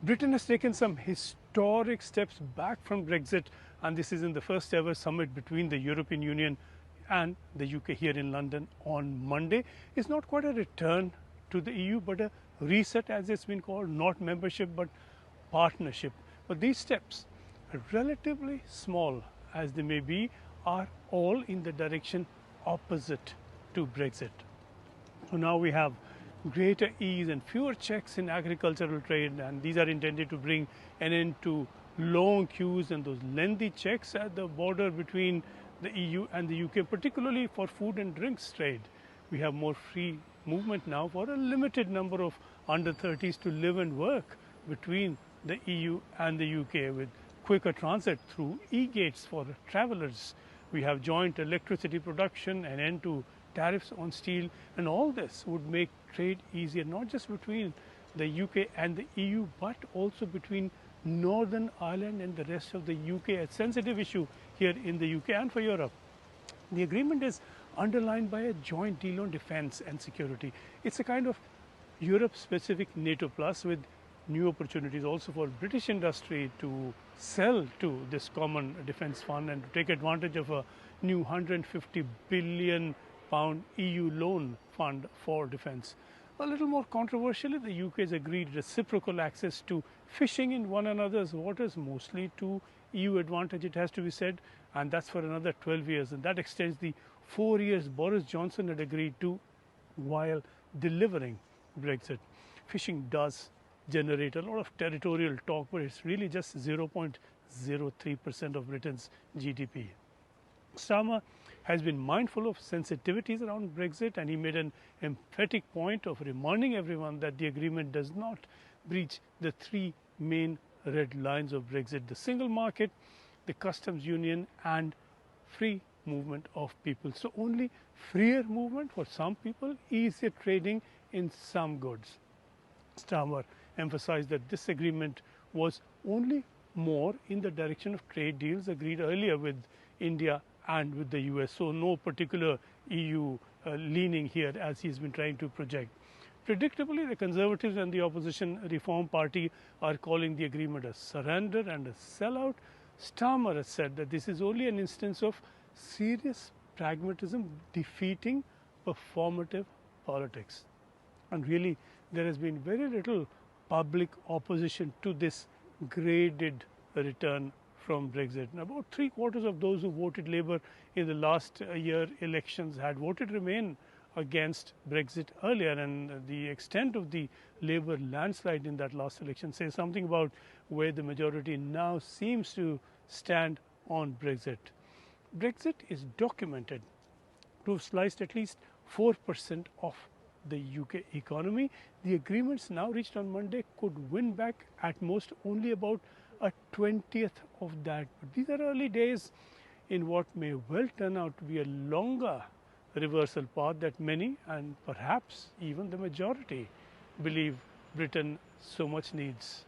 Britain has taken some historic steps back from Brexit, and this is in the first ever summit between the European Union and the UK here in London on Monday. It's not quite a return to the EU, but a reset, as it's been called, not membership but partnership. But these steps, relatively small as they may be, are all in the direction opposite to Brexit. So now we have greater ease and fewer checks in agricultural trade, and these are intended to bring an end to long queues and those lengthy checks at the border between the EU and the UK, particularly for food and drinks trade. We have more free movement now for a limited number of under 30s to live and work between the EU and the UK, with quicker transit through e-gates for travellers. We have joint electricity production, an end to tariffs on steel, and all this would make trade easier, not just between the UK and the EU, but also between Northern Ireland and the rest of the UK, a sensitive issue here in the UK and for Europe. The agreement is underlined by a joint deal on defence and security. It's a kind of Europe-specific NATO plus, with new opportunities also for British industry to sell to this common defence fund and to take advantage of a new £150 billion EU loan fund for defence. A little more controversially, the UK has agreed reciprocal access to fishing in one another's waters, mostly to EU advantage, it has to be said, and that's for another 12 years. And that extends the 4 years Boris Johnson had agreed to while delivering Brexit. Fishing does generate a lot of territorial talk, but it's really just 0.03% of Britain's GDP. Starmer has been mindful of sensitivities around Brexit, and he made an emphatic point of reminding everyone that the agreement does not breach the three main red lines of Brexit: the single market, the customs union, and free movement of people. So only freer movement for some people, easier trading in some goods. Starmer emphasized that this agreement was only more in the direction of trade deals agreed earlier with India and with the US. So no particular EU leaning here, as he's been trying to project. Predictably, the Conservatives and the opposition Reform Party are calling the agreement a surrender and a sellout. Starmer has said that this is only an instance of serious pragmatism defeating performative politics. And really, there has been very little public opposition to this graded return from Brexit. And about 3/4 of those who voted Labour in the last year elections had voted Remain against Brexit earlier, and the extent of the Labour landslide in that last election says something about where the majority now seems to stand on Brexit. Brexit is documented to have sliced at least 4% of the UK economy. The agreements now reached on Monday could win back at most only about a 20th of that. But these are early days in what may well turn out to be a longer reversal path that many, and perhaps even the majority, believe Britain so much needs.